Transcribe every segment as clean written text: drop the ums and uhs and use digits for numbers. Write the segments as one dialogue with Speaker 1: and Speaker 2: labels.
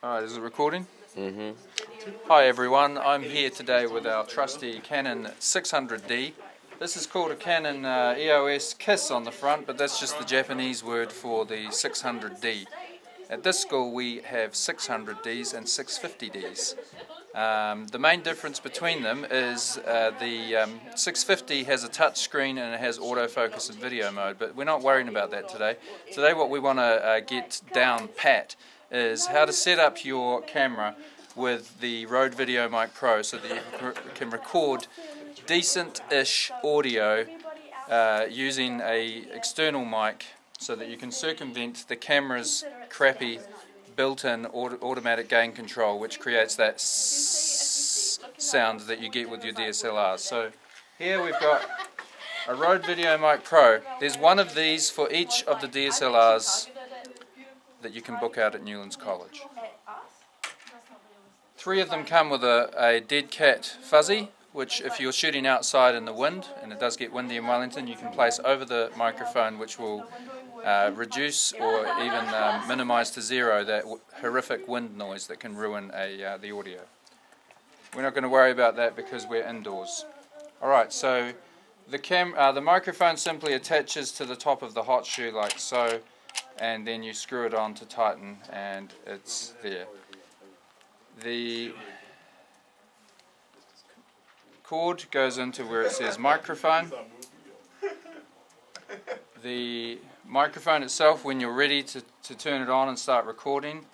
Speaker 1: Alright, is it recording?
Speaker 2: Mm-hmm.
Speaker 1: Hi everyone, I'm here today with our trusty Canon 600D. This is called a Canon EOS KISS on the front, but that's just the Japanese word for the 600D. At this school we have 600Ds and 650Ds. The main difference between them is the 650 has a touch screen and it has autofocus and video mode, but we're not worrying about that today. Today what we want to get down pat is how to set up your camera with the Rode Videomic Pro so that you can record decent-ish audio using a external mic so that you can circumvent the camera's crappy built-in automatic gain control, which creates that sound that you get with your DSLRs. So here we've got a Rode Videomic Pro. There's one of these for each of the DSLRs that you can book out at Newlands College. 3 of them come with a dead cat fuzzy, which if you're shooting outside in the wind, and it does get windy in Wellington, you can place over the microphone, which will reduce or even minimize to zero that horrific wind noise that can ruin the audio. We're not going to worry about that because we're indoors. Alright, so the microphone simply attaches to the top of the hot shoe like so, and then you screw it on to tighten and it's there. The cord goes into where it says microphone. The microphone itself, when you're ready to turn it on and start recording,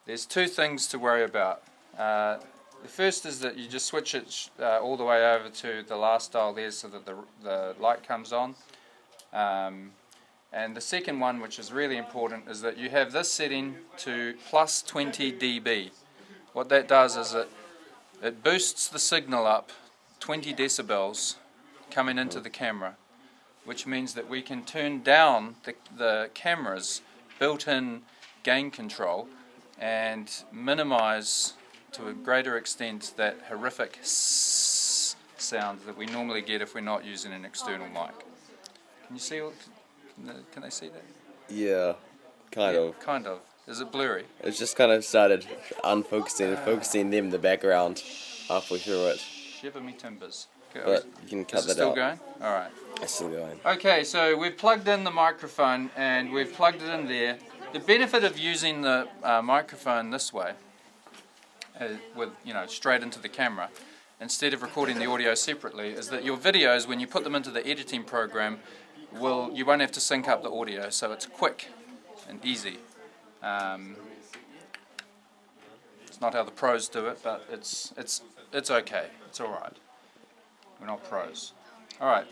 Speaker 1: there's 2 things to worry about. The first is that you just switch it all the way over to the last dial there so that the light comes on. And the second one, which is really important, is that you have this setting to plus 20 dB. What that does is it boosts the signal up 20 decibels coming into the camera, which means that we can turn down the camera's built-in gain control and minimize to a greater extent that horrific sound that we normally get if we're not using an external mic. Can you see? Can they see that?
Speaker 2: Yeah, kind of.
Speaker 1: Kind of. Is it blurry?
Speaker 2: It's just kind of started unfocusing and focusing them in the background halfway through it.
Speaker 1: Shiver me timbers.
Speaker 2: But you can cut
Speaker 1: Is it
Speaker 2: that
Speaker 1: still
Speaker 2: out.
Speaker 1: going? Alright.
Speaker 2: It's still going.
Speaker 1: Okay, so we've plugged in the microphone and we've plugged it in there. The benefit of using the microphone this way, with straight into the camera, instead of recording the audio separately, is that your videos, when you put them into the editing program, you won't have to sync up the audio, so it's quick and easy. It's not how the pros do it, but it's okay. It's all right. We're not pros. All right.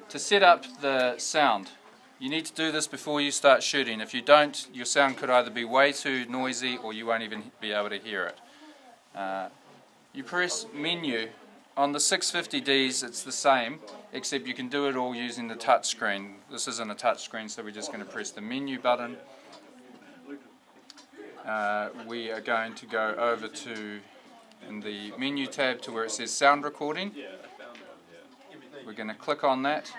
Speaker 1: To set up the sound, you need to do this before you start shooting. If you don't, your sound could either be way too noisy or you won't even be able to hear it. You press menu. On the 650Ds it's the same, except you can do it all using the touch screen. This isn't a touch screen, so we're just going to press the menu button. We are going to go over to, in the menu tab, to where it says sound recording. We're going to click on that.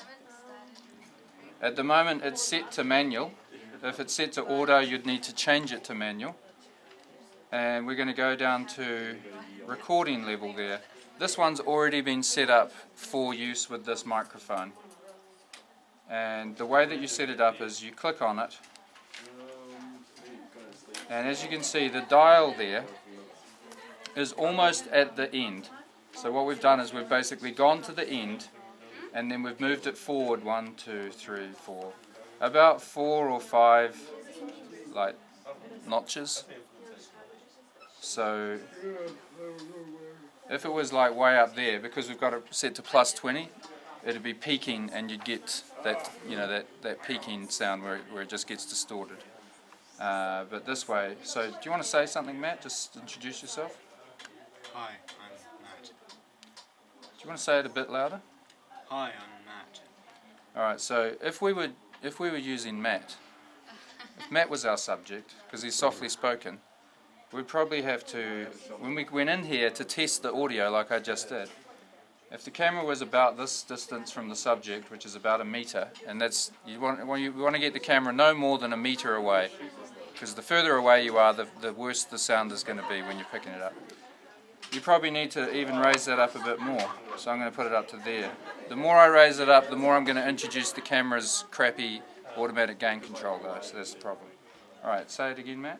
Speaker 1: At the moment it's set to manual. If it's set to auto, you'd need to change it to manual. And we're going to go down to recording level there. This one's already been set up for use with this microphone. And the way that you set it up is you click on it, and as you can see, the dial there is almost at the end. So what we've done is we've basically gone to the end and then we've moved it forward 1, 2, 3, 4, about 4 or 5 like notches. So if it was like way up there, because we've got it set to plus 20, it'd be peaking and you'd get that that peaking sound where it just gets distorted. But this way, so do you want to say something, Matt? Just introduce yourself.
Speaker 3: Hi, I'm Matt.
Speaker 1: Do you want to say it a bit louder?
Speaker 3: Hi, I'm Matt.
Speaker 1: Alright, so if we were using Matt, if Matt was our subject, because he's softly spoken, we'd probably have to, when we went in here to test the audio like I just did, if the camera was about this distance from the subject, which is about 1 meter, and that's you want to get the camera no more than 1 meter away, because the further away you are, the worse the sound is going to be when you're picking it up. You probably need to even raise that up a bit more, so I'm going to put it up to there. The more I raise it up, the more I'm going to introduce the camera's crappy automatic gain control though, so that's the problem. Alright, say it again, Matt.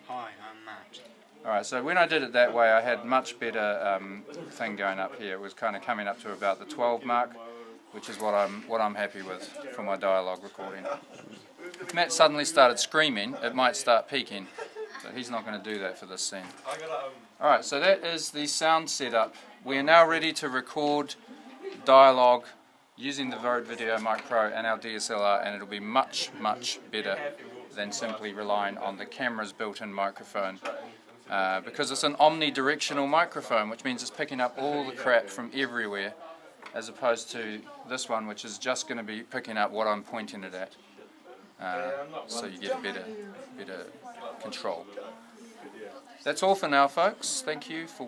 Speaker 3: Hi, I'm Matt.
Speaker 1: Alright, so when I did it that way, I had much better thing going up here. It was kind of coming up to about the 12 mark, which is what I'm happy with for my dialogue recording. If Matt suddenly started screaming, it might start peaking, but he's not going to do that for this scene. Alright, so that is the sound setup. We are now ready to record dialogue using the Rode Videomic Pro and our DSLR, and it'll be much, much better than simply relying on the camera's built-in microphone. Because it's an omnidirectional microphone, which means it's picking up all the crap from everywhere, as opposed to this one, which is just going to be picking up what I'm pointing it at. So you get better control. That's all for now, folks. Thank you for